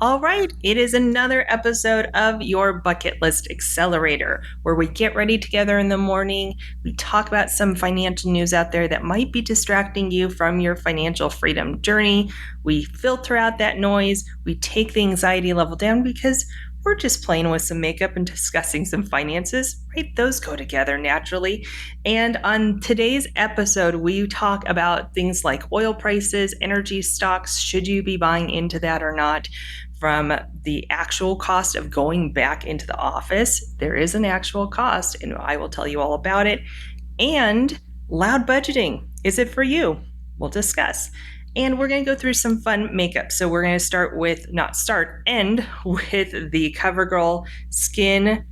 All right, it is another episode of your Bucket List Accelerator, where we get ready together in the morning. We talk about some financial news out there that might be distracting you from your financial freedom journey. We filter out that noise. We take the anxiety level down because we're just playing with some makeup and discussing some finances, right? Those go together naturally. And on today's episode, we talk about things like oil prices, energy stocks. Should you be buying into that or not? From the actual cost of going back into the office, there is an actual cost, and I will tell you all about it. And loud budgeting, is it for you? We'll discuss. And we're going to go through some fun makeup. So we're going to end with the CoverGirl Skin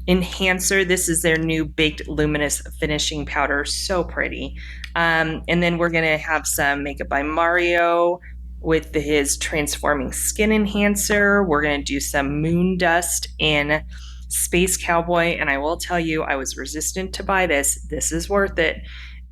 Enhancer. This is their new Baked Luminous Finishing Powder. So pretty. And then we're going to have some makeup by Mario with his Transforming Skin Enhancer. We're going to do some Moon Dust in Space Cowboy. And I will tell you, I was resistant to buy this. This is worth it.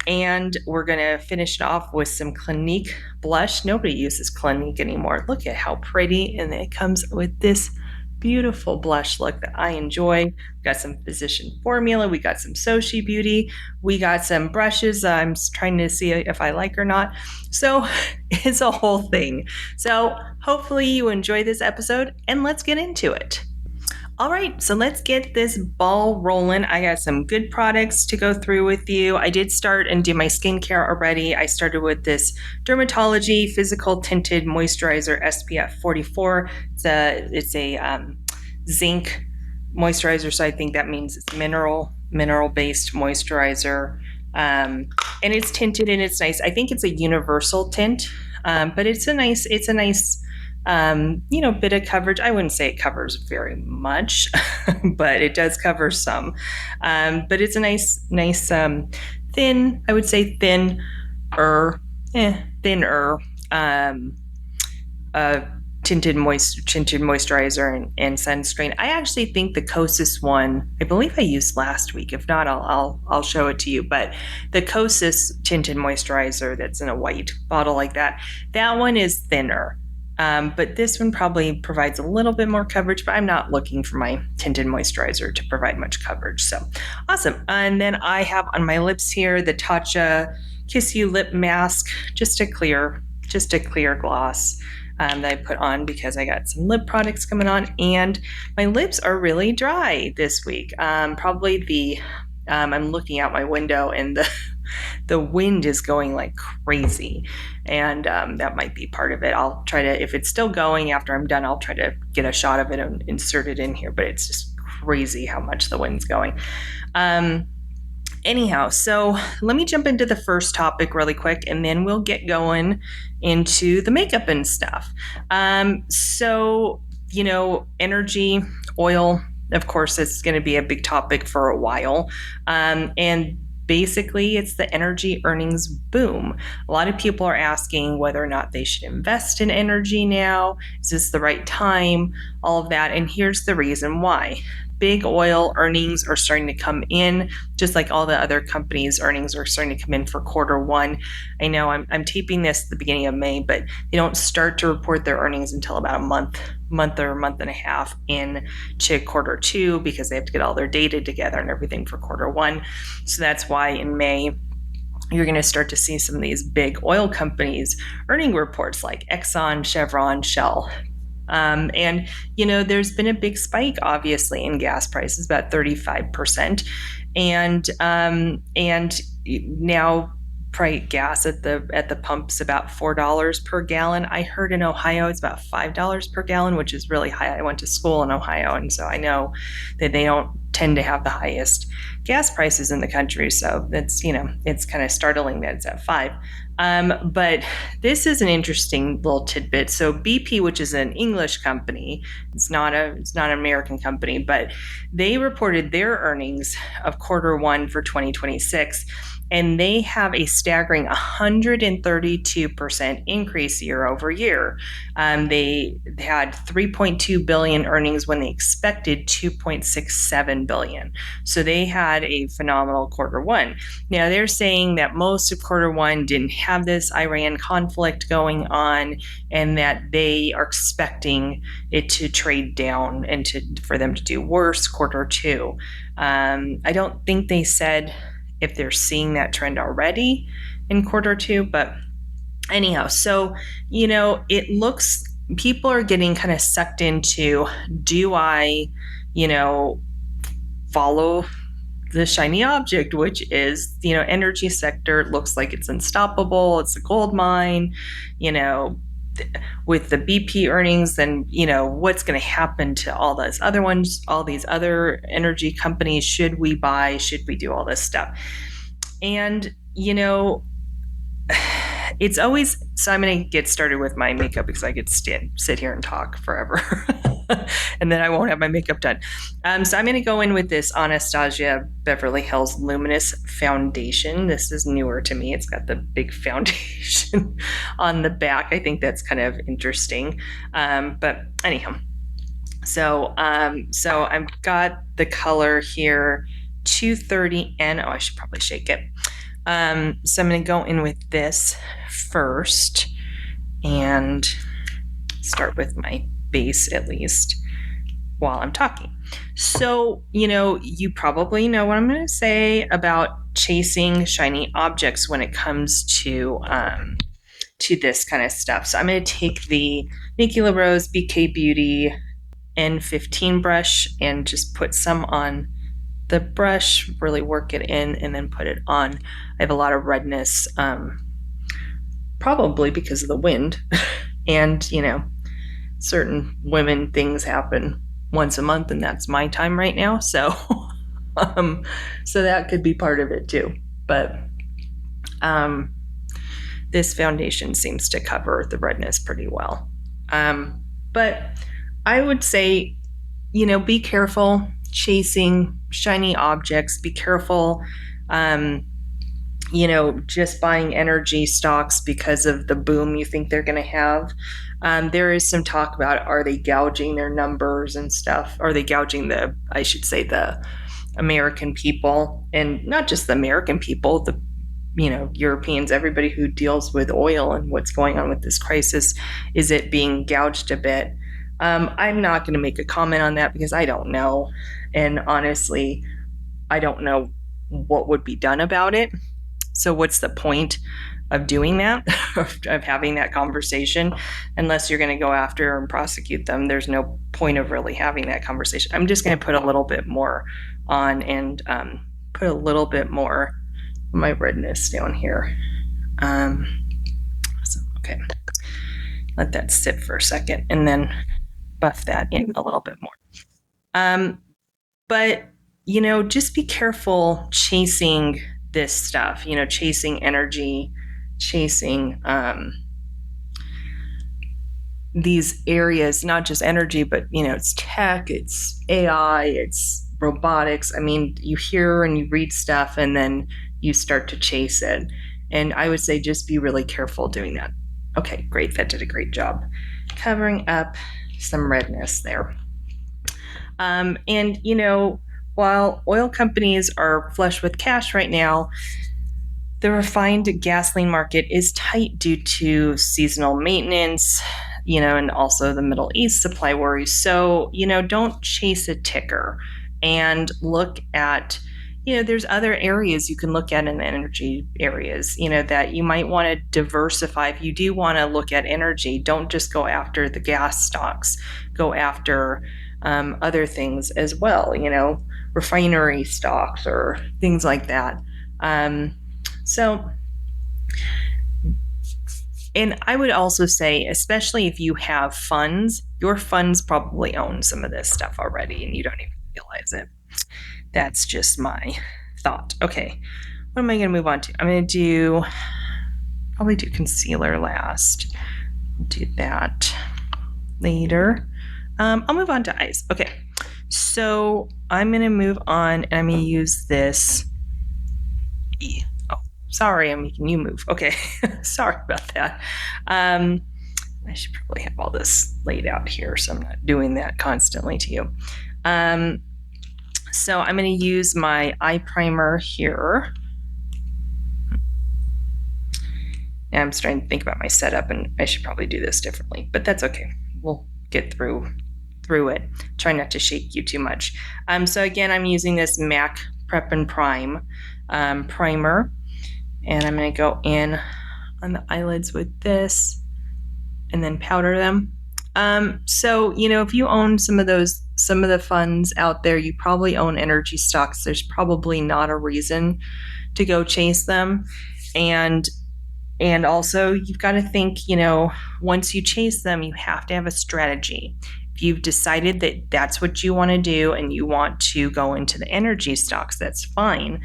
And we're going to finish it off with some Clinique blush. Nobody uses Clinique anymore. Look at how pretty. And it comes with this beautiful blush look that I enjoy. We got some Physician Formula. We got some Soche Beauty. We got some brushes I'm trying to see if I like or not. So it's a whole thing. So hopefully you enjoy this episode, and let's get into it. All right, so let's get this ball rolling. I got some good products to go through with you. I did start and do my skincare already. I started with this Drmtlgy Physical Tinted Moisturizer SPF 44. It's a zinc moisturizer, so I think that means it's mineral-based moisturizer. And it's tinted and it's nice. I think it's a universal tint, but it's a nice bit of coverage. I wouldn't say it covers very much, but it does cover some. But it's a nice, thin, I would say thinner, tinted moisturizer and sunscreen. I actually think the Kosas one, I believe I used last week. If not, I'll show it to you. But the Kosas tinted moisturizer that's in a white bottle like that one is thinner. But this one probably provides a little bit more coverage, but I'm not looking for my tinted moisturizer to provide much coverage. So awesome. And then I have on my lips here the Tatcha Kissu lip mask, just a clear gloss that I put on because I got some lip products coming on, and my lips are really dry this week. I'm looking out my window and the wind is going like crazy, and that might be part of it. I'll try to, if it's still going after I'm done, I'll try to get a shot of it and insert it in here, but it's just crazy how much the wind's going. Anyhow, so let me jump into the first topic really quick, and then we'll get going into the makeup and stuff. Energy, oil, of course, it's going to be a big topic for a while. And basically, it's the energy earnings boom. A lot of people are asking whether or not they should invest in energy now. Is this the right time? All of that. And here's the reason why. Big oil earnings are starting to come in, just like all the other companies' earnings are starting to come in for quarter one. I know I'm taping this at the beginning of May, but they don't start to report their earnings until about a month or a month and a half into quarter two, because they have to get all their data together and everything for quarter one. So that's why in May, you're going to start to see some of these big oil companies earning reports like Exxon, Chevron, Shell. There's been a big spike, obviously, in gas prices, about 35%. And now gas at the pumps about $4 per gallon. I heard in Ohio it's about $5 per gallon, which is really high. I went to school in Ohio, and so I know that they don't tend to have the highest gas prices in the country. So that's, it's kind of startling that it's at $5. But this is an interesting little tidbit. So BP, which is an English company, it's not an American company, but they reported their earnings of quarter one for 2026, and they have a staggering 132% increase year over year. They had 3.2 billion earnings when they expected 2.67 billion. So they had a phenomenal quarter one. Now they're saying that most of quarter one didn't have this Iran conflict going on, and that they are expecting it to trade down and for them to do worse quarter two. I don't think they said if they're seeing that trend already in quarter two, but anyhow, so, it looks, people are getting kind of sucked into, do I, follow the shiny object, which is, energy sector. Looks like it's unstoppable. It's a gold mine, with the BP earnings, then, what's going to happen to all those other ones, all these other energy companies? Should we buy? Should we do all this stuff? And, it's always, so I'm going to get started with my makeup because I could sit here and talk forever and then I won't have my makeup done. So I'm going to go in with this Anastasia Beverly Hills Luminous Foundation. This is newer to me. It's got the big foundation on the back. I think that's kind of interesting. But anyhow, so I've got the color here, 230N. Oh, I should probably shake it. So I'm going to go in with this first and start with my base, at least while I'm talking. So, you probably know what I'm going to say about chasing shiny objects when it comes to this kind of stuff. So I'm going to take the Nikki LaRose BK Beauty N15 brush and just put some on the brush, really work it in, and then put it on. I have a lot of redness, probably because of the wind. And, certain women things happen once a month, and that's my time right now. So, so that could be part of it too. But this foundation seems to cover the redness pretty well. But I would say, be careful chasing shiny objects. Be careful, just buying energy stocks because of the boom you think they're going to have. There is some talk about, are they gouging their numbers and stuff? Are they gouging the American people, and not just the American people, the Europeans, everybody who deals with oil and what's going on with this crisis? Is it being gouged a bit? I'm not going to make a comment on that because I don't know. And honestly, I don't know what would be done about it. So what's the point of doing that, of having that conversation? Unless you're going to go after and prosecute them, there's no point of really having that conversation. I'm just going to put a little bit more on and put a little bit more of my redness down here. So, okay. Let that sit for a second and then buff that in a little bit more. But, just be careful chasing this stuff, chasing energy, chasing these areas, not just energy, but, it's tech, it's AI, it's robotics. I mean, you hear and you read stuff and then you start to chase it. And I would say just be really careful doing that. Okay, great. That did a great job covering up some redness there. And, while oil companies are flush with cash right now, the refined gasoline market is tight due to seasonal maintenance, and also the Middle East supply worries. So, don't chase a ticker, and look at, there's other areas you can look at in the energy areas, that you might want to diversify. If you do want to look at energy, don't just go after the gas stocks, go after other things as well, refinery stocks or things like that. So, and I would also say, especially if you have funds, your funds probably own some of this stuff already and you don't even realize it. That's just my thought. Okay, what am I going to move on to? I'm going to probably do concealer last. Do that later. I'll move on to eyes. Okay, so I'm going to move on and I'm going to use this. Oh, Sorry, I'm making you move. Okay, sorry about that. I should probably have all this laid out here, so I'm not doing that constantly to you. So I'm going to use my eye primer here. And I'm starting to think about my setup, and I should probably do this differently, but that's okay. We'll get through it. Try not to shake you too much. So again, I'm using this MAC Prep and Prime primer, and I'm going to go in on the eyelids with this and then powder them. So, if you own some of the funds out there, you probably own energy stocks. There's probably not a reason to go chase them. And also you've got to think, once you chase them, you have to have a strategy. If you've decided that that's what you want to do and you want to go into the energy stocks, that's fine.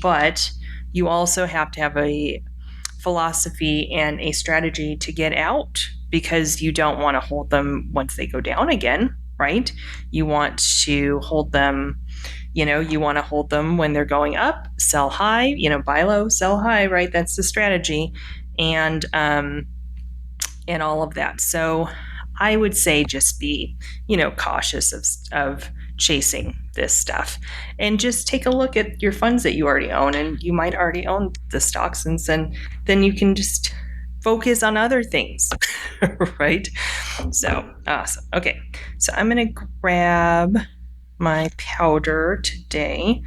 But you also have to have a philosophy and a strategy to get out, because you don't want to hold them once they go down again, right? You want to hold them, you want to hold them when they're going up, sell high, buy low, sell high, right? That's the strategy. And all of that. So I would say just be, cautious of chasing this stuff, and just take a look at your funds that you already own, and you might already own the stocks, and then you can just focus on other things, right? So awesome. Okay, so I'm gonna grab my powder today.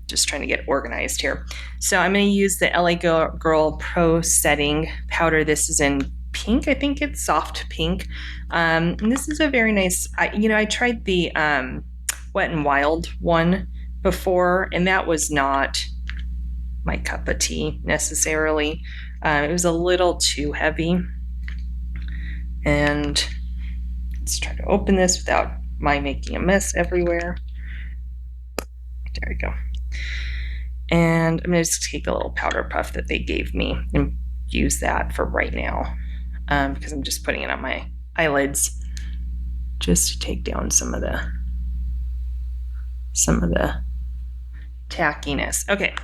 Just trying to get organized here. So I'm going to use the LA Girl Pro Setting Powder. This is in pink. I think it's soft pink. And this is a very nice, I tried the Wet n Wild one before, and that was not my cup of tea necessarily. It was a little too heavy. And let's try to open this without my making a mess everywhere. There we go. And I'm going to just take a little powder puff that they gave me and use that for right now, because I'm just putting it on my eyelids just to take down some of the tackiness. Okay,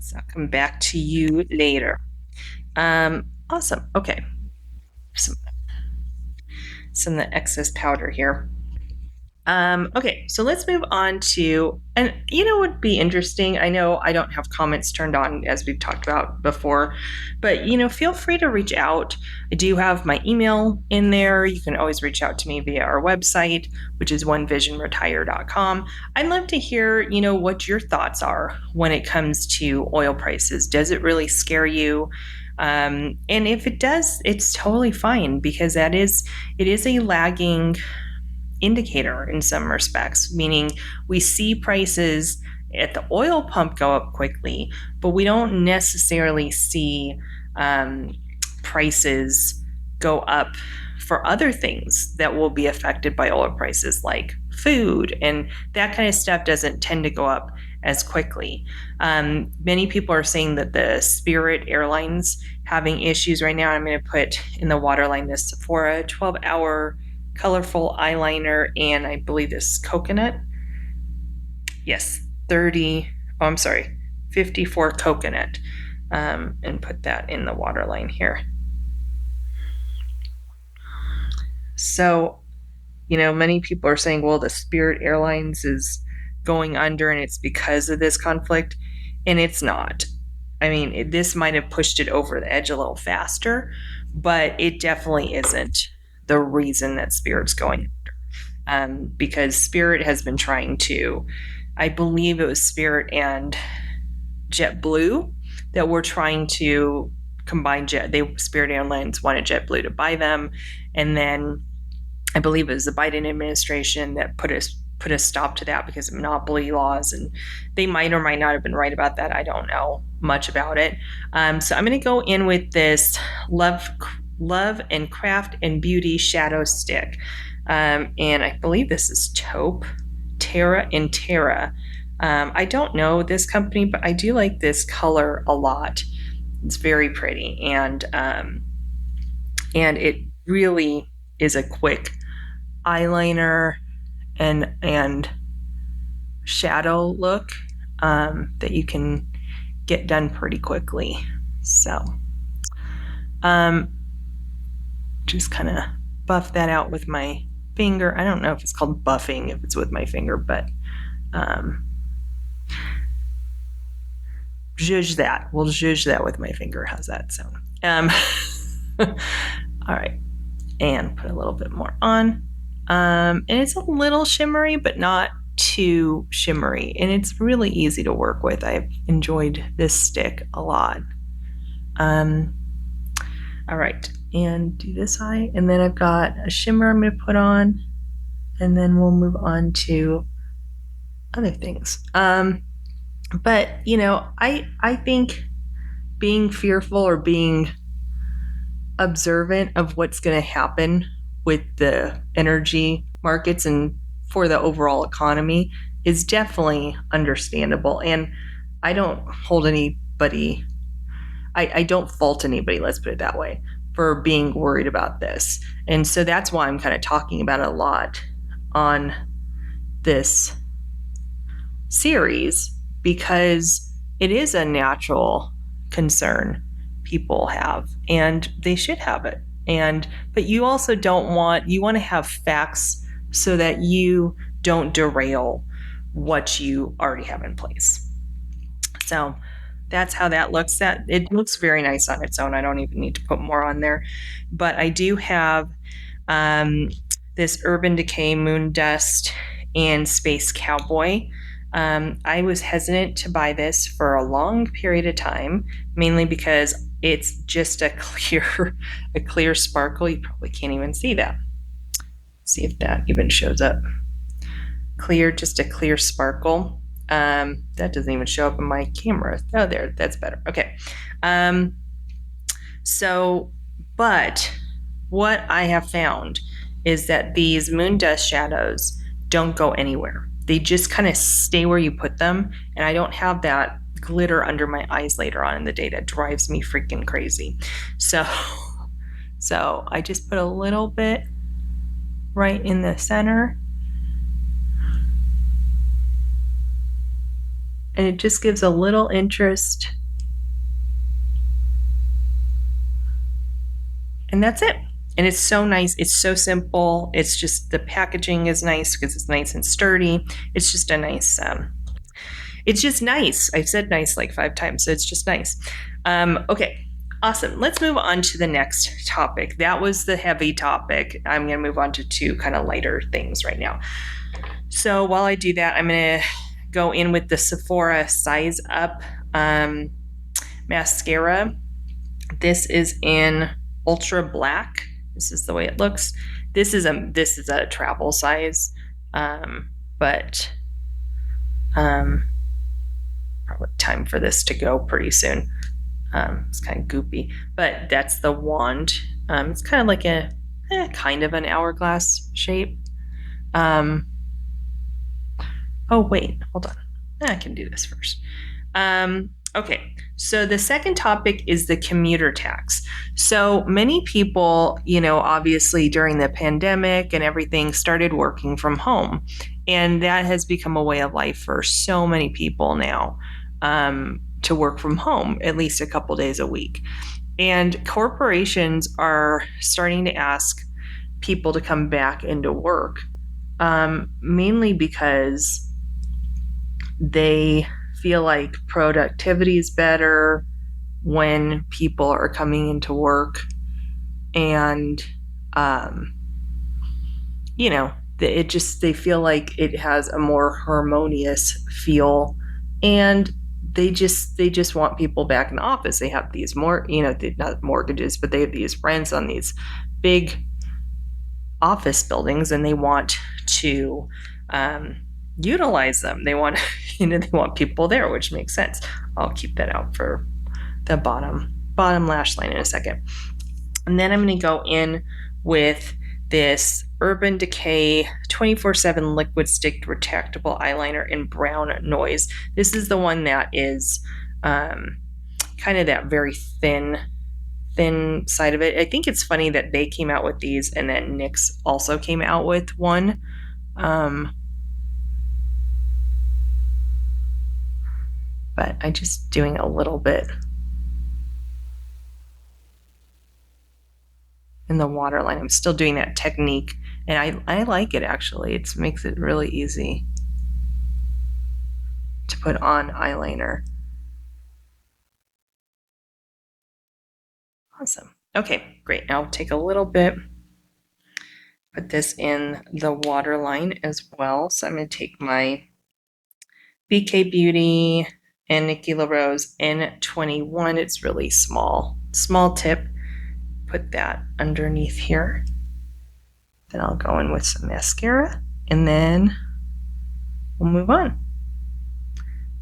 so I'll come back to you later. Awesome. Okay, some of the excess powder here. Okay, so let's move on to, and what would be interesting, I know I don't have comments turned on as we've talked about before, but feel free to reach out. I do have my email in there. You can always reach out to me via our website, which is onevisionretire.com. I'd love to hear, what your thoughts are when it comes to oil prices. Does it really scare you? And if it does, it's totally fine, because it is a lagging indicator in some respects, meaning we see prices at the oil pump go up quickly, but we don't necessarily see prices go up for other things that will be affected by oil prices, like food, and that kind of stuff doesn't tend to go up as quickly. Many people are saying that the Spirit Airlines having issues right now. I'm going to put in the waterline this Sephora 12-hour colorful eyeliner, and I believe this is coconut. Yes, 54 coconut, and put that in the waterline here. So, many people are saying, well, the Spirit Airlines is going under and it's because of this conflict, and it's not. I mean, this might have pushed it over the edge a little faster, but it definitely isn't the reason that Spirit's going under, because Spirit has been trying to, I believe it was Spirit and JetBlue that were trying to combine Spirit Airlines wanted JetBlue to buy them, and then I believe it was the Biden administration that put a stop to that because of monopoly laws, and they might or might not have been right about that. I don't know much about it. So I'm going to go in with this Love and Craft and Beauty Shadow Stick. And I believe this is Taupe, Terra and Terra. I don't know this company, but I do like this color a lot. It's very pretty, and it really is a quick eyeliner and shadow look that you can get done pretty quickly. So just kind of buff that out with my finger. I don't know if it's called buffing if it's with my finger, but zhuzh that. We'll zhuzh that with my finger. How's that sound? All right. And put a little bit more on. And it's a little shimmery, but not too shimmery. And it's really easy to work with. I've enjoyed this stick a lot. All right. And do this eye. And then I've got a shimmer I'm going to put on. And then we'll move on to other things. But, you know, I think being fearful or being observant of what's going to happen with the energy markets and for the overall economy is definitely understandable. And I don't hold anybody, I don't fault anybody, let's put it that way, for being worried about this. And so that's why I'm kind of talking about it a lot on this series, because it is a natural concern people have, and they should have it. But you also you want to have facts so that you don't derail what you already have in place. So that's how that looks. It looks very nice on its own. I don't even need to put more on there. But I do have this Urban Decay Moon Dust and Space Cowboy. I was hesitant to buy this for a long period of time, mainly because it's just a clear sparkle. You probably can't even see that. See if that even shows up. Just a clear sparkle. That doesn't even show up in my camera. Oh, there, that's better. Okay. But what I have found is that these moon dust shadows don't go anywhere. They just kind of stay where you put them. And I don't have that glitter under my eyes later on in the day. That drives me freaking crazy. So I just put a little bit right in the center. And it just gives a little interest. And that's it. And it's so nice. It's so simple. It's just the packaging is nice because it's nice and sturdy. It's just a nice, it's just nice. I've said nice like 5 times, so it's just nice. Okay, awesome. Let's move on to the next topic. That was the heavy topic. I'm going to move on to 2 kind of lighter things right now. So while I do that, I'm going to go in with the Sephora Size Up mascara. This is in Ultra Black. This is the way it looks. This is a travel size, but probably time for this to go pretty soon. It's kind of goopy, but that's the wand. It's kind of like a kind of an hourglass shape. Oh wait, hold on. I can do this first. Okay, so the second topic is the commuter tax. So many people, obviously during the pandemic and everything, started working from home. And that has become a way of life for so many people now, to work from home at least a couple days a week. And corporations are starting to ask people to come back into work, mainly because they feel like productivity is better when people are coming into work, and they feel like it has a more harmonious feel, and they just want people back in the office. They have these not mortgages, but they have these rents on these big office buildings, and they want to utilize them. They want they want people there, which makes sense. I'll keep that out for the bottom lash line in a second. And then I'm going to go in with this Urban Decay 24/7 liquid stick retractable eyeliner in brown noise. This is the one that is kind of that very thin side of it. I think it's funny that they came out with these and then NYX also came out with one. but I'm just doing a little bit in the waterline. I'm still doing that technique, and I like it actually. It makes it really easy to put on eyeliner. Awesome. Okay, great. Now I'll take a little bit, put this in the waterline as well. So I'm going to take my BK Beauty and Nikki LaRose N21. It's really small tip. Put that underneath here. Then I'll go in with some mascara, and then we'll move on.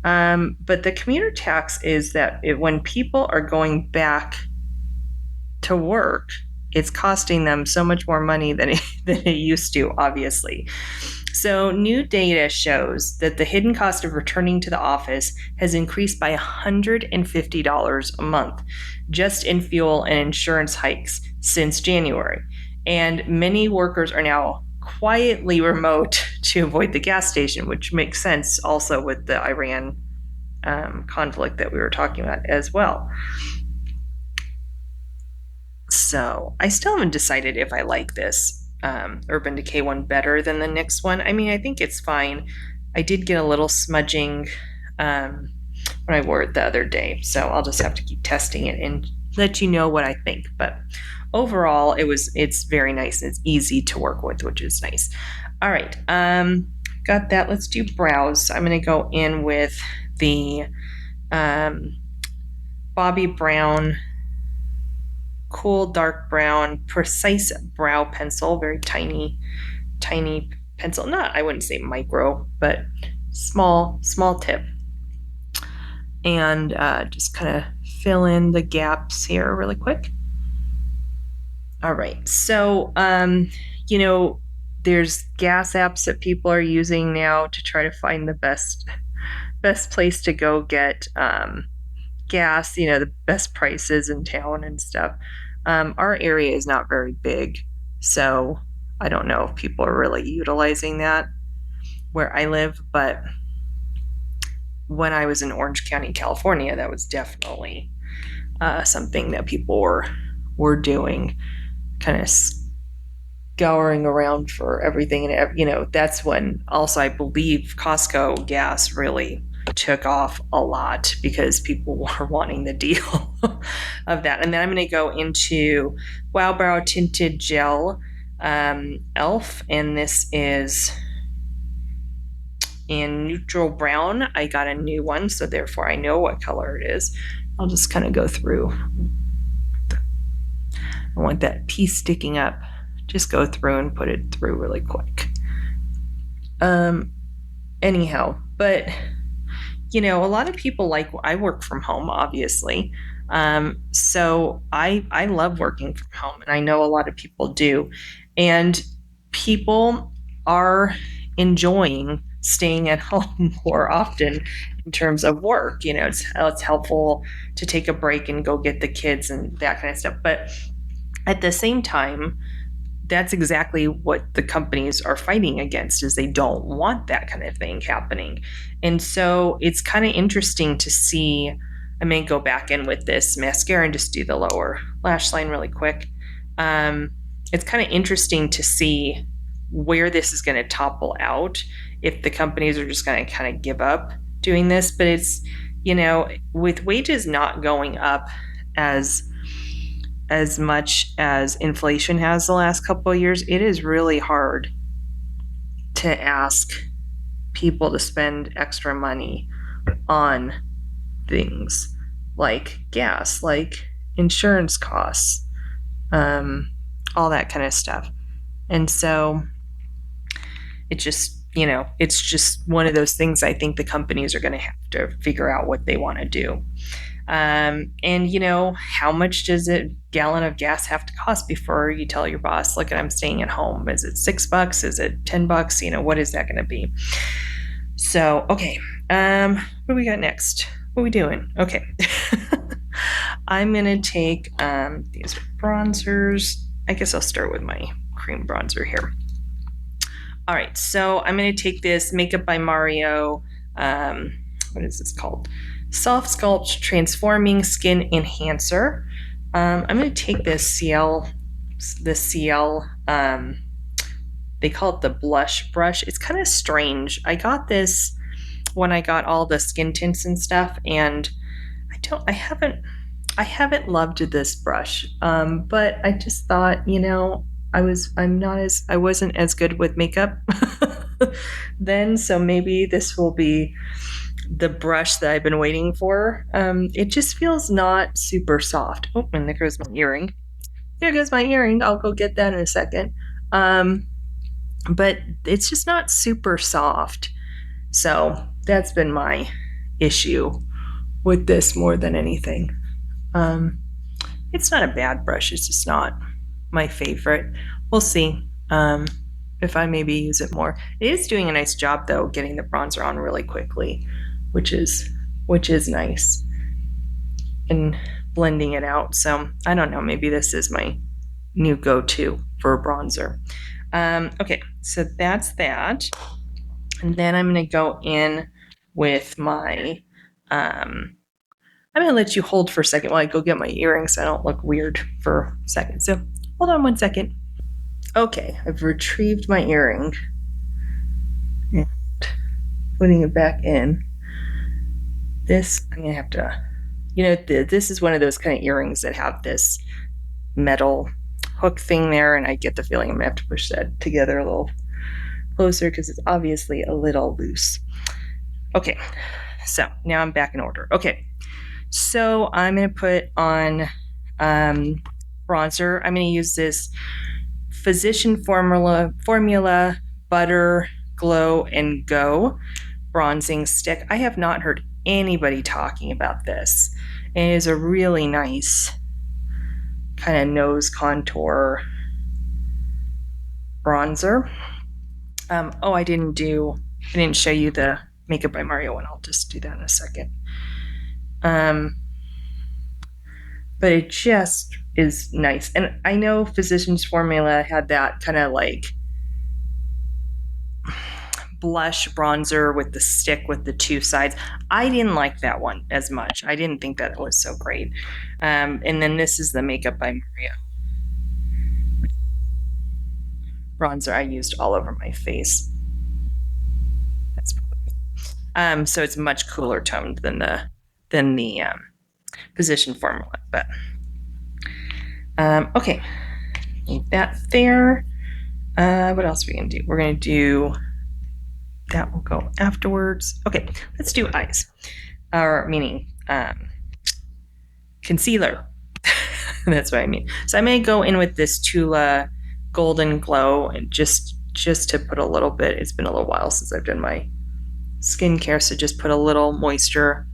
But the commuter tax is that when people are going back to work, it's costing them so much more money than it used to, obviously. So new data shows that the hidden cost of returning to the office has increased by $150 a month just in fuel and insurance hikes since January. And many workers are now quietly remote to avoid the gas station, which makes sense also with the Iran conflict that we were talking about as well. So I still haven't decided if I like this Urban Decay one better than the NYX one. I mean, I think it's fine. I did get a little smudging when I wore it the other day, so I'll just have to keep testing it and let you know what I think. But overall, it's very nice. It's easy to work with, which is nice. All right, got that. Let's do brows. I'm going to go in with the Bobbi Brown Cool Dark Brown Precise Brow Pencil. Very tiny pencil. I wouldn't say micro, but small tip. And just kind of fill in the gaps here really quick. All right, so there's gas apps that people are using now to try to find the best place to go get gas, the best prices in town and stuff. Our area is not very big, so I don't know if people are really utilizing that where I live, but when I was in Orange County, California, that was definitely something that people were doing, kind of scouring around for everything. And, that's when also I believe Costco gas really took off a lot because people were wanting the deal of that. And then I'm going to go into Wow Brow Tinted Gel e.l.f. And this is in neutral brown. I got a new one, so therefore I know what color it is. I'll just kind of go through. I want that piece sticking up. Just go through and put it through really quick. Anyhow, but a lot of people I work from home, obviously. So I love working from home, and I know a lot of people do. And people are enjoying staying at home more often in terms of work. It's helpful to take a break and go get the kids and that kind of stuff. But at the same time, that's exactly what the companies are fighting against, is they don't want that kind of thing happening. And so it's kind of interesting to see. I may go back in with this mascara and just do the lower lash line really quick. It's kind of interesting to see where this is going to topple out, if the companies are just going to kind of give up doing this. But it's, with wages not going up as much as inflation has the last couple of years, it is really hard to ask people to spend extra money on things like gas, like insurance costs, all that kind of stuff. And so it's just one of those things. I think the companies are going to have to figure out what they want to do. And how much does a gallon of gas have to cost before you tell your boss, look, I'm staying at home? Is it $6? Is it $10? What is that going to be? So, okay. What do we got next? What are we doing? Okay. I'm going to take these bronzers. I guess I'll start with my cream bronzer here. All right. So I'm going to take this Makeup by Mario. What is this called? Soft Sculpt Transforming Skin Enhancer. I'm going to take this Ciele, they call it the blush brush. It's kind of strange. I got this when I got all the skin tints and stuff, and I haven't loved this brush. But I just thought, I wasn't as good with makeup then, so maybe this will be the brush that I've been waiting for. It just feels not super soft. Oh, and there goes my earring. There goes my earring. I'll go get that in a second. But it's just not super soft. So that's been my if with this more than anything. It's not a bad brush. It's just not my favorite. We'll see if I maybe use it more. It is doing a nice job though, getting the bronzer on really quickly, which is nice, and blending it out. So I don't know, maybe this is my new go-to for a bronzer. Okay, so that's that. And then I'm going to go in with my, I'm going to let you hold for a second while I go get my earrings so I don't look weird for a second. So hold on 1 second. Okay, I've retrieved my earring and putting it back in. This, I'm going to have to, this is one of those kind of earrings that have this metal hook thing there, and I get the feeling I'm going to have to push that together a little closer because it's obviously a little loose. Okay, so now I'm back in order. Okay, so I'm going to put on bronzer. I'm going to use this Physician Formula Butter Glow and Go bronzing stick. I have not heard anybody talking about this. It is a really nice kind of nose contour bronzer. I didn't show you the Makeup by Mario one. I'll just do that in a second. But it just is nice. And I know Physicians Formula had that kind of like blush bronzer with the stick with the two sides. I didn't like that one as much. I didn't think that it was so great. And then this is the Makeup by Mario bronzer I used all over my face. That's probably, so it's much cooler toned than the Physician Formula. But okay, leave that there. What else are we gonna do? We're gonna do that will go afterwards. Okay, let's do eyes, or meaning concealer. That's what I mean. So I may go in with this Tula Golden Glow, and just to put a little bit. It's been a little while since I've done my skincare, so just put a little moisture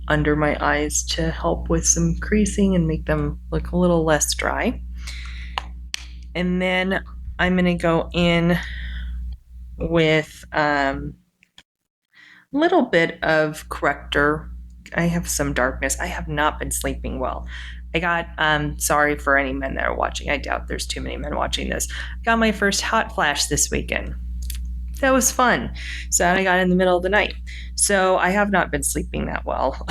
under my eyes to help with some creasing and make them look a little less dry. And then I'm going to go in with a little bit of corrector. I have some darkness. I have not been sleeping well. I got, sorry for any men that are watching. I doubt there's too many men watching this. I got my first hot flash this weekend. That was fun. So I got in the middle of the night. So I have not been sleeping that well,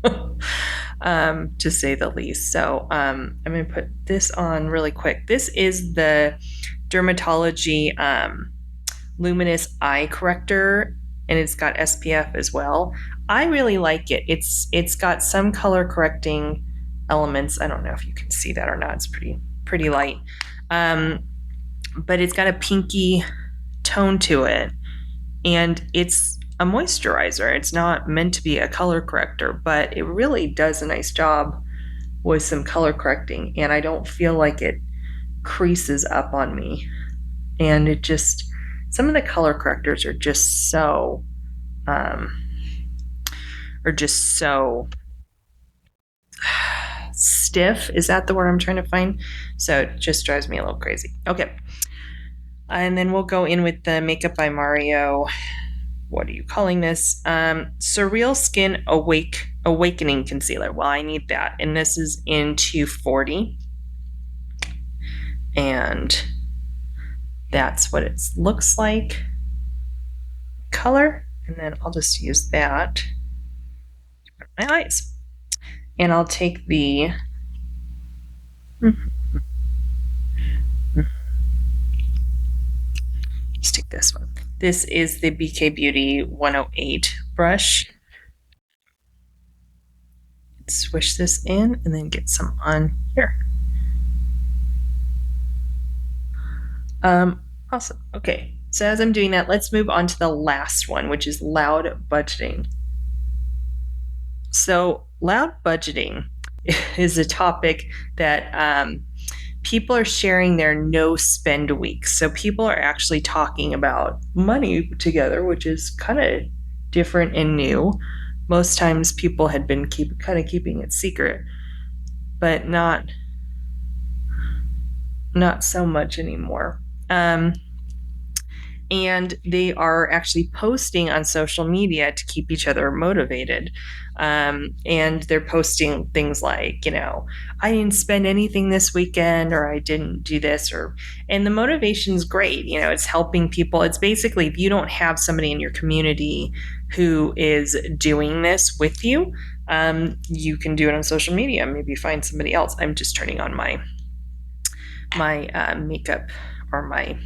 to say the least. So I'm going to put this on really quick. This is the Drmtlgy Luminous Eye Corrector, and it's got SPF as well. I really like it. It's got some color correcting elements. I don't know if you can see that or not. It's pretty light. But it's got a pinky tone to it, and it's a moisturizer. It's not meant to be a color corrector, but it really does a nice job with some color correcting, and I don't feel like it creases up on me. And it just, some of the color correctors are just so stiff. Is that the word I'm trying to find? So it just drives me a little crazy. Okay. And then we'll go in with the Makeup by Mario. What are you calling this? Sureal Skin Awakening Concealer. Well, I need that. And this is in 240. And that's what it looks like. Color. And then I'll just use that my eyes. And I'll take the let's take this one. This is the BK Beauty 108 brush. Swish this in and then get some on here. Awesome. Okay, so as I'm doing that, let's move on to the last one, which is loud budgeting. So loud budgeting is a topic that people are sharing their no spend weeks. So people are actually talking about money together, which is kind of different and new. Most times people had been keeping it secret, but not so much anymore. And they are actually posting on social media to keep each other motivated. And they're posting things like, I didn't spend anything this weekend, or I didn't do this, and the motivation's great. It's helping people. It's basically, if you don't have somebody in your community who is doing this with you, you can do it on social media. Maybe find somebody else. I'm just turning on my makeup or my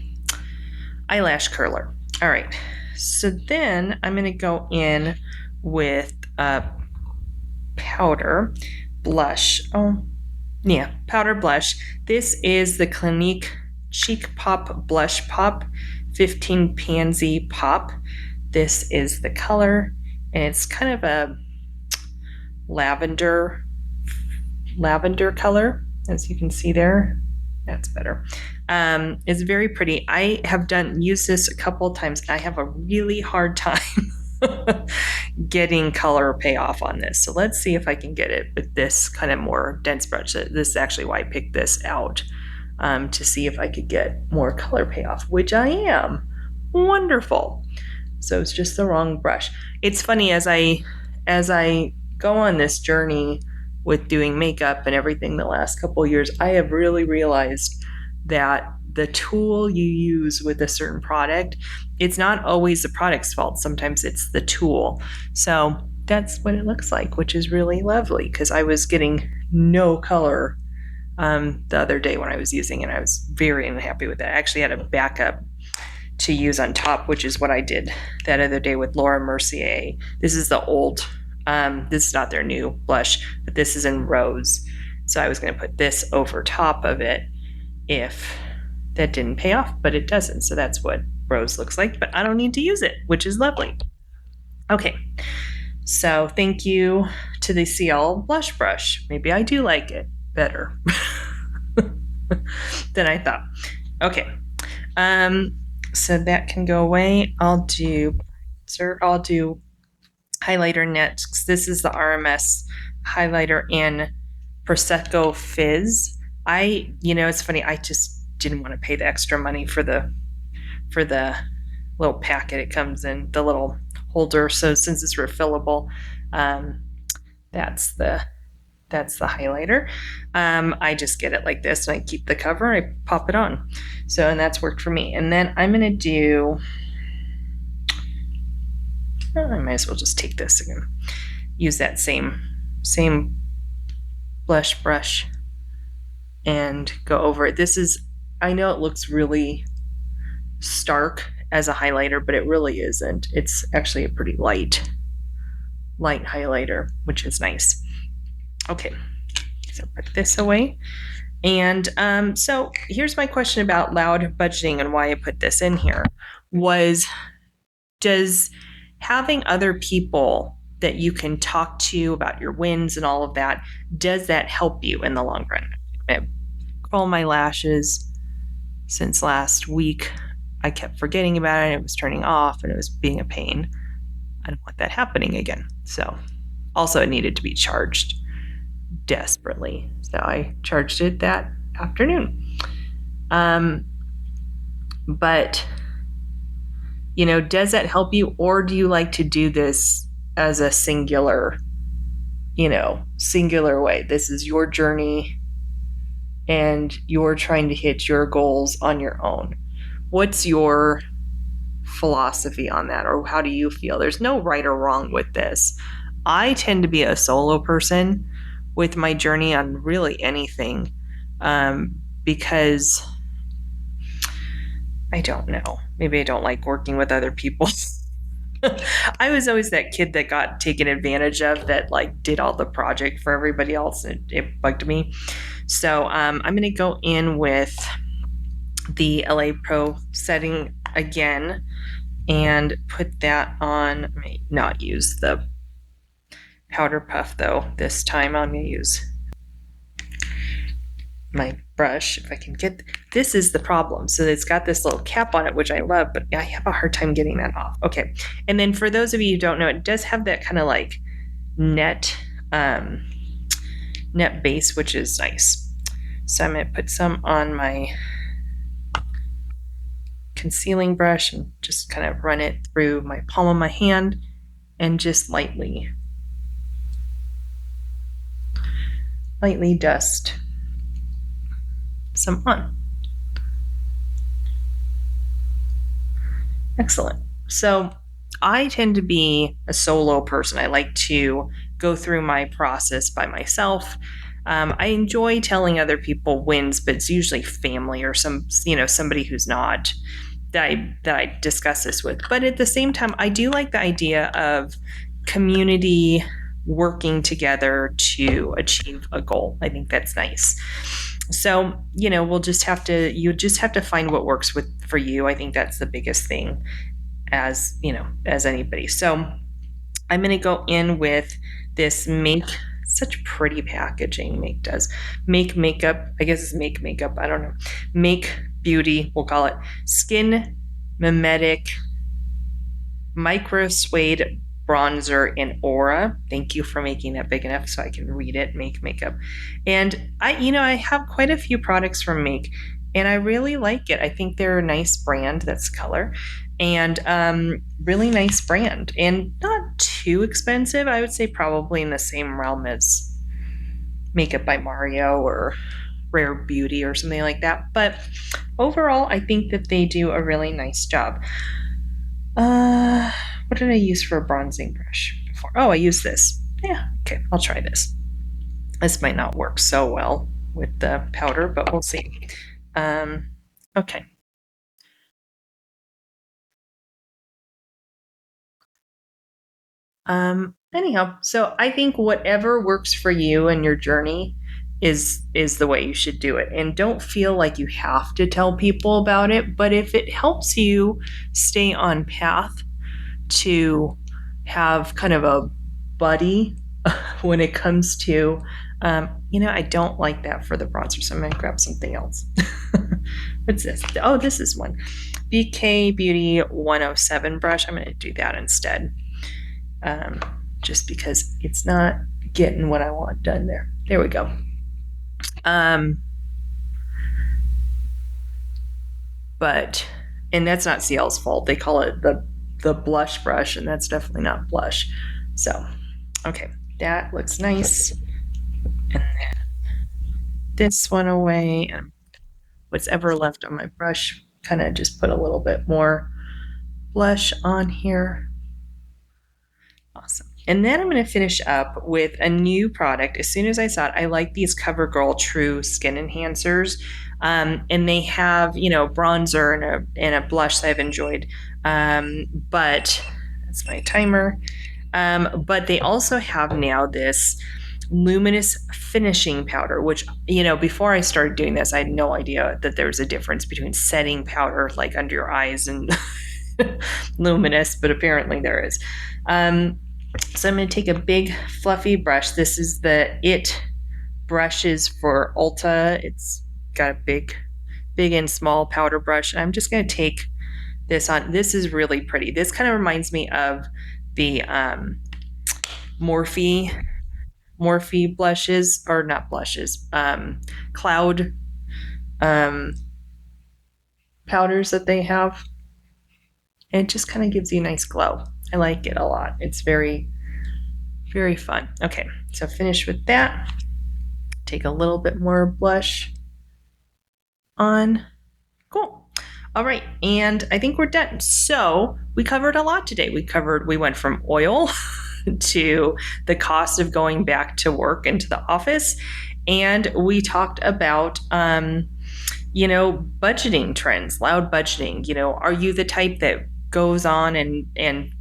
eyelash curler. All right. So then I'm going to go in with powder blush. Powder blush. This is the Clinique Cheek Pop Blush Pop 15 Pansy Pop. This is the color, and it's kind of a lavender color, as you can see there. That's better. It's very pretty. I have used this a couple of times. I have a really hard time getting color payoff on this. So let's see if I can get it with this kind of more dense brush. This is actually why I picked this out, to see if I could get more color payoff, which I am. Wonderful. So it's just the wrong brush. It's funny, as I go on this journey with doing makeup and everything the last couple of years, I have really realized that the tool you use with a certain product, it's not always the product's fault. Sometimes it's the tool. So that's what it looks like, which is really lovely, because I was getting no color the other day when I was using it. I was very unhappy with that. I actually had a backup to use on top, which is what I did that other day with Laura Mercier. This is the old, this is not their new blush, but this is in Rose. So I was going to put this over top of it if that didn't pay off, but it doesn't. So that's what Rose looks like, but I don't need to use it, which is lovely. Okay, so thank you to the Ciele blush brush. Maybe I do like it better than I thought. Okay, so that can go away. I'll do highlighter next. This is the RMS highlighter in Prosecco Fizz. It's funny, I just didn't want to pay the extra money for the little packet it comes in, the little holder. So since it's refillable, that's the highlighter. I just get it like this, and I keep the cover and I pop it on. So, and that's worked for me. And then I'm going to do, I might as well just take this again, use that same blush brush and go over it. I know it looks really stark as a highlighter, but it really isn't. It's actually a pretty light highlighter, which is nice. Okay, so put this away. And so here's my question about loud budgeting and why I put this in here does having other people that you can talk to about your wins and all of that, does that help you in the long run? I curl my lashes since last week. I kept forgetting about it. It was turning off and it was being a pain. I don't want that happening again. So also it needed to be charged desperately. So I charged it that afternoon. But, does that help you, or do you like to do this as a singular way? This is your journey and you're trying to hit your goals on your own. What's your philosophy on that, or how do you feel? There's no right or wrong with this. I tend to be a solo person with my journey on really anything, because I don't know. Maybe I don't like working with other people. I was always that kid that got taken advantage of, that like did all the project for everybody else. It bugged me. So I'm going to go in with the LA Pro setting again and put that on. I may not use the powder puff though this time. I'm going to use my brush if I can get. This is the problem. So it's got this little cap on it, which I love, but I have a hard time getting that off. Okay. And then for those of you who don't know, it does have that kind of like net base, which is nice. So I'm going to put some on my concealing brush and just kind of run it through my palm of my hand and just lightly dust some on. Excellent. So I tend to be a solo person. I like to go through my process by myself. I enjoy telling other people wins, but it's usually family or somebody who's not that I discuss this with. But at the same time, I do like the idea of community working together to achieve a goal. I think that's nice. So, you just have to find what works for you. I think that's the biggest thing as anybody. So I'm going to go in with this such pretty packaging. Make makeup. I guess it's make makeup. I don't know. Make beauty. We'll call it Skin Mimetic Microsuede bronzer in Aura. Thank you for making that big enough so I can read it. Make makeup. And I have quite a few products from Make, and I really like it. I think they're a nice brand. That's color. And really nice brand, and not too expensive. I would say probably in the same realm as Makeup by Mario or Rare Beauty or something like that. But overall, I think that they do a really nice job. What did I use for a bronzing brush before? Oh, I used this. Yeah, okay, I'll try this. This might not work so well with the powder, but we'll see. Okay. Anyhow, so I think whatever works for you and your journey is the way you should do it. And don't feel like you have to tell people about it, but if it helps you stay on path to have kind of a buddy when it comes to I don't like that for the bronzer, so I'm going to grab something else. What's this? Oh, this is one. BK Beauty 107 brush. I'm going to do that instead. Just because it's not getting what I want done there. There we go. And that's not Ciele's fault. They call it the blush brush, and that's definitely not blush. So, okay, that looks nice. And then this one away, and what's ever left on my brush, kind of just put a little bit more blush on here. Awesome. And then I'm going to finish up with a new product. As soon as I saw it, I like these CoverGirl True Skin Enhancers. And they have, bronzer and a blush that I've enjoyed. But that's my timer. But they also have now this luminous finishing powder, which, before I started doing this, I had no idea that there was a difference between setting powder like under your eyes and luminous, but apparently there is. So I'm going to take a big fluffy brush. This is the It brushes for Ulta. It's got a big and small powder brush. And I'm just going to take this on. This is really pretty. This kind of reminds me of the Morphe blushes, or not blushes, cloud powders that they have. And it just kind of gives you a nice glow. I like it a lot. It's very, very fun. Okay, so finish with that. Take a little bit more blush on. Cool. All right, and I think we're done. So we covered a lot today. We went from oil to the cost of going back to work into the office. And we talked about, budgeting trends, loud budgeting. Are you the type that goes on and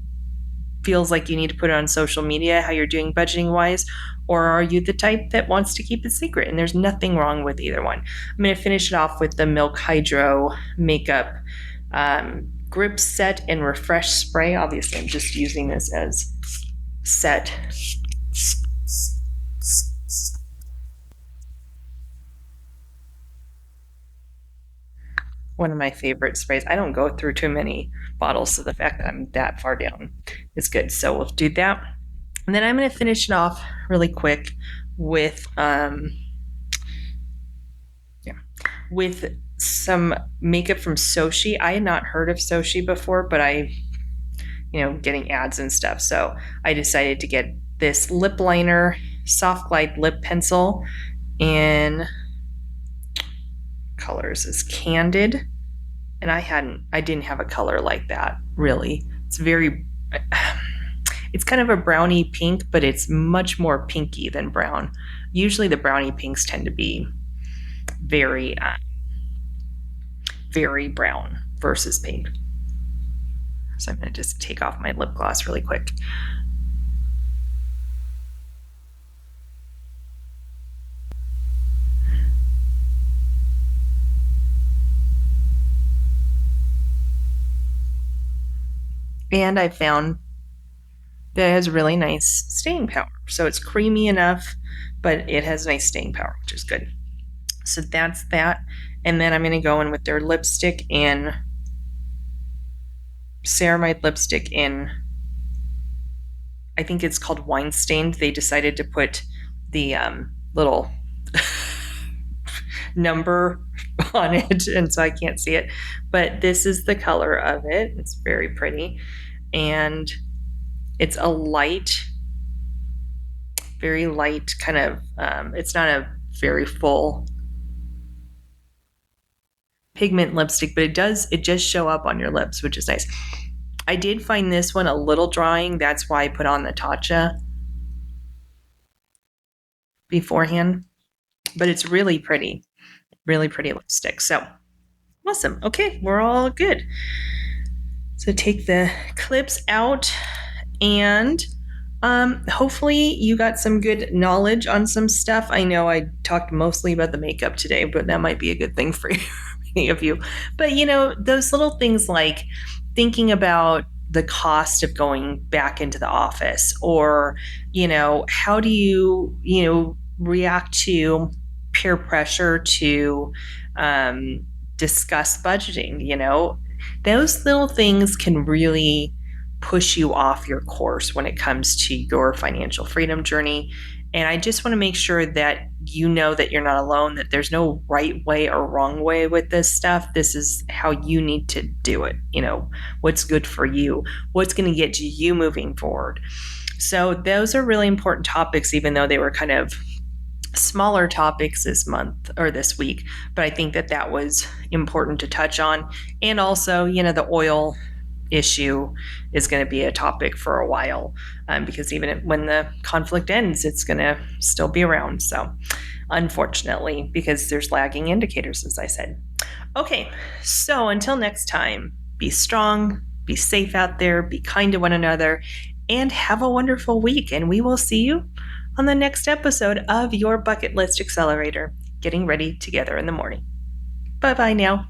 feels like you need to put it on social media how you're doing budgeting wise? Or are you the type that wants to keep it secret? And there's nothing wrong with either one. I'm going to finish it off with the Milk Hydro Makeup Grip Set and Refresh Spray. Obviously, I'm just using this as set. One of my favorite sprays. I don't go through too many bottles, so the fact that I'm that far down is good. So we'll do that. And then I'm going to finish it off really quick with some makeup from Soche. I had not heard of Soche before, but getting ads and stuff. So I decided to get this lip liner, soft glide lip pencil in colors is Candid. And I didn't have a color like that, really. It's kind of a brownie pink, but it's much more pinky than brown. Usually the brownie pinks tend to be very, very brown versus pink. So I'm going to just take off my lip gloss really quick. And I found that it has really nice staying power. So it's creamy enough, but it has nice staying power, which is good. So that's that. And then I'm going to go in with their lipstick in ceramide lipstick in, I think it's called Wine Stained. They decided to put the little number on it, and so I can't see it. But this is the color of it. It's very pretty. And it's a light, very light kind of, it's not a very full pigment lipstick, but it does show up on your lips, which is nice. I did find this one a little drying. That's why I put on the Tatcha beforehand. But it's really pretty lipstick. So awesome. Okay, we're all good. So take the clips out, and hopefully you got some good knowledge on some stuff. I know I talked mostly about the makeup today, but that might be a good thing for many of you. But those little things like thinking about the cost of going back into the office, or how do you react to peer pressure to discuss budgeting. Those little things can really push you off your course when it comes to your financial freedom journey. And I just want to make sure that you know that you're not alone, that there's no right way or wrong way with this stuff. This is how you need to do it. What's good for you, what's going to get you moving forward. So those are really important topics, even though they were kind of smaller topics this month or this week. But I think that was important to touch on. And also, the oil issue is going to be a topic for a while, because even when the conflict ends, it's going to still be around. So unfortunately, because there's lagging indicators, as I said. Okay, so until next time, be strong, be safe out there, be kind to one another, and have a wonderful week. And we will see you on the next episode of your Bucket List Accelerator, getting ready together in the morning. Bye-bye now.